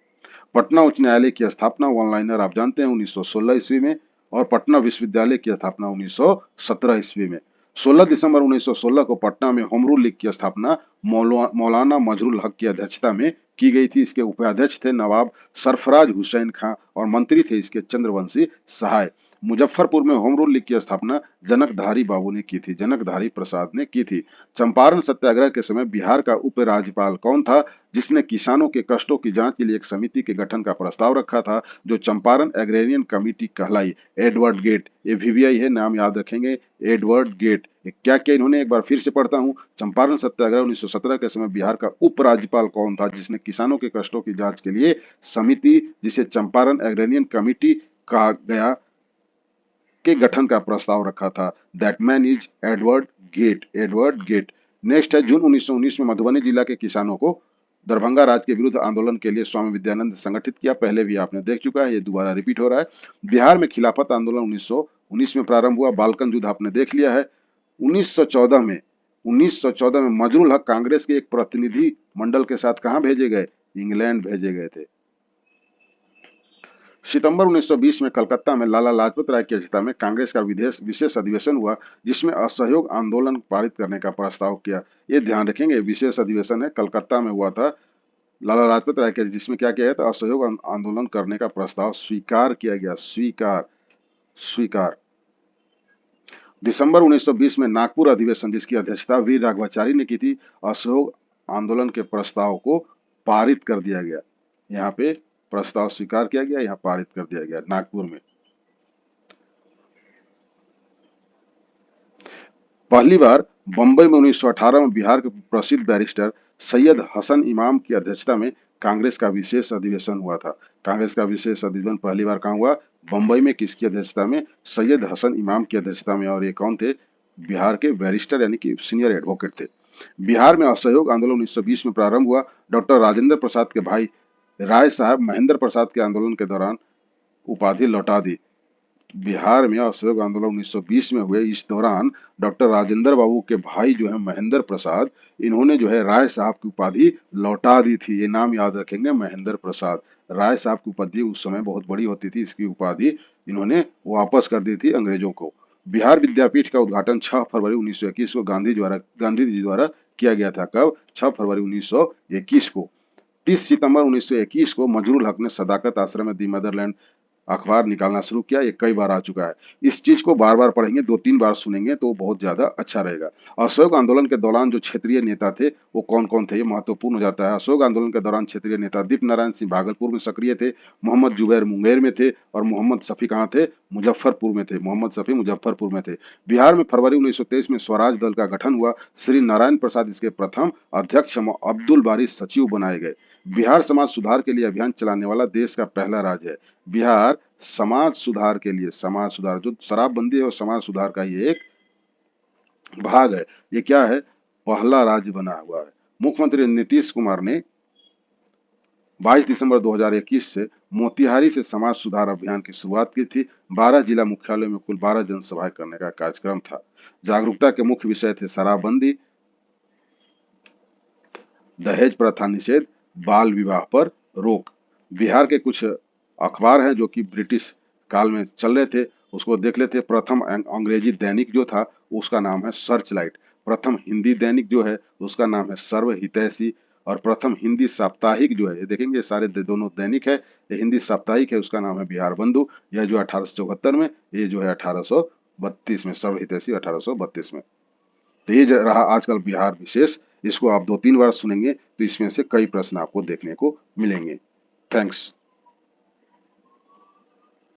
पटना उच्च न्यायालय की स्थापना, वन लाइनर आप जानते हैं, 1916 ईस्वी में, और पटना विश्वविद्यालय की स्थापना 1917 ईस्वी में। 16 दिसंबर 1916 को पटना में होम रूल लीग की स्थापना मौलाना मजरुल हक की अध्यक्षता में की गई थी। इसके उपाध्यक्ष थे नवाब सरफराज हुसैन खां और मंत्री थे इसके चंद्रवंशी सहाय। मुजफ्फरपुर में होम रूल लीग की स्थापना जनकधारी बाबू ने की थी, जनकधारी प्रसाद ने की थी। चंपारण सत्याग्रह के समय बिहार का उप राज्यपाल कौन था जिसने किसानों के कष्टों की जांच के लिए एक समिति के गठन का प्रस्ताव रखा था, जो चंपारण एग्रेरियन कमेटी कहलाई? Edward Gait. ये वीवीआई है, नाम याद रखेंगे, एडवर्ड गेट। क्या क्या इन्होंने, एक बार फिर से पढ़ता हूं। चंपारण सत्याग्रह 1917 के समय बिहार का उप राज्यपाल कौन था जिसने किसानों के कष्टों की जांच के लिए समिति, जिसे चंपारण एग्रेरियन कमेटी कहा गया, के गठन का प्रस्ताव रखा था? That man is Edward Gait, Edward Gait. Next है, जून 1919 में मधुबनी जिला के किसानों को दरभंगा राज के विरुद्ध आंदोलन के लिए स्वामी विद्यानंद संगठित किया। पहले भी आपने देख चुका है, ये दोबारा रिपीट हो रहा है। बिहार में खिलाफत आंदोलन 1919 में प्रारंभ हुआ। बालकन युद्ध आपने देख लिया है। 1914 में मजरुल हक कांग्रेस के एक प्रतिनिधि मंडल के साथ कहां भेजे गए? इंग्लैंड भेजे गए थे। सितंबर 1920 में कलकत्ता में लाला लाजपत राय की अध्यक्षता में कांग्रेस का विशेष अधिवेशन हुआ जिसमें असहयोग आंदोलन पारित करने का प्रस्ताव किया। ये ध्यान रखेंगे, विशेष अधिवेशन है, कलकत्ता में हुआ था लाला लाजपत राय के, जिसमें क्या किया था? असहयोग आंदोलन करने का प्रस्ताव स्वीकार किया गया। स्वीकार, स्वीकार। दिसंबर 1920 में नागपुर अधिवेशन जिसकी अध्यक्षता वीर राघवाचारी ने की थी, असहयोग आंदोलन के प्रस्ताव को पारित कर दिया गया। यहाँ पे प्रस्ताव स्वीकार किया गया, यहाँ पारित कर दिया गया नागपुर में। पहली बार बंबई में 1918 में बिहार के प्रसिद्ध बैरिस्टर सैयद हसन इमाम की अध्यक्षता में कांग्रेस का विशेष अधिवेशन हुआ था। कांग्रेस का विशेष अधिवेशन पहली बार कहाँ हुआ? बंबई में। किसकी अध्यक्षता में? सैयद हसन इमाम की अध्यक्षता में। और ये कौन थे? बिहार के बैरिस्टर यानी कि सीनियर एडवोकेट थे। बिहार में असहयोग आंदोलन 1920 में प्रारंभ हुआ। डॉक्टर राजेंद्र प्रसाद के भाई राय साहब महेंद्र प्रसाद के आंदोलन के दौरान उपाधि लौटा दी। बिहार में असहयोग आंदोलन 1920 में हुए, इस दौरान डॉक्टर राजेंद्र बाबू के भाई जो है महेंद्र प्रसाद, इन्होंने जो है राय साहब की उपाधि लौटा दी थी। ये नाम याद रखेंगे, महेंद्र प्रसाद। राय साहब की उपाधि उस समय बहुत बड़ी होती थी, इसकी उपाधि इन्होंने वापस कर दी थी अंग्रेजों को। बिहार विद्यापीठ का उद्घाटन 6 फरवरी 1921 को गांधी जी द्वारा किया गया था। कब? 6 फरवरी 1921 को। 30 सितंबर 1921 को मजरुल हक ने सदाकत आश्रम में दी मदरलैंड अखबार निकालना शुरू किया। ये कई बार आ चुका है। इस चीज को बार बार पढ़ेंगे, 2-3 बार सुनेंगे तो बहुत ज्यादा अच्छा रहेगा। असहयोग आंदोलन के दौरान जो क्षेत्रीय नेता थे वो कौन कौन थे, ये महत्वपूर्ण हो जाता है। असहयोग आंदोलन के दौरान क्षेत्रीय नेता दीप नारायण सिंह भागलपुर में सक्रिय थे, मोहम्मद जुबैर मुंगेर में थे और मोहम्मद शफी कहाँ थे? मुजफ्फरपुर में थे। मोहम्मद शफी मुजफ्फरपुर में थे। बिहार में फरवरी 1923 में स्वराज दल का गठन हुआ। श्री नारायण प्रसाद इसके प्रथम अध्यक्ष, अब्दुल बारी सचिव बनाए गए। बिहार समाज सुधार के लिए अभियान चलाने वाला देश का पहला राज्य है। बिहार समाज सुधार के लिए, समाज सुधार जो शराबबंदी और समाज सुधार का ये एक भाग है, ये क्या है? पहला राज्य बना हुआ है। मुख्यमंत्री नीतीश कुमार ने 22 दिसंबर 2021 से मोतिहारी से समाज सुधार अभियान की शुरुआत की थी। 12 जिला मुख्यालय में कुल 12 जनसभाएं करने का कार्यक्रम था। जागरूकता के मुख्य विषय थे शराबबंदी, दहेज प्रथा निषेध, बाल विवाह पर रोक। बिहार के कुछ अखबार हैं जो कि ब्रिटिश काल में चल रहे थे, उसको देख लेते। प्रथम अंग्रेजी दैनिक जो था उसका नाम है सर्चलाइट। प्रथम हिंदी दैनिक जो है उसका नाम है सर्व हितैषी। और प्रथम हिंदी साप्ताहिक जो है, ये देखेंगे सारे दोनों दैनिक है, ये हिंदी साप्ताहिक है, उसका नाम है बिहार बंधु। यह जो 1874 में, ये जो है 1832 में, सर्व हितैषी 1832 में। तो ये रहा आजकल बिहार विशेष। इसको आप 2-3 बार सुनेंगे तो इसमें से कई प्रश्न आपको देखने को मिलेंगे। थैंक्स।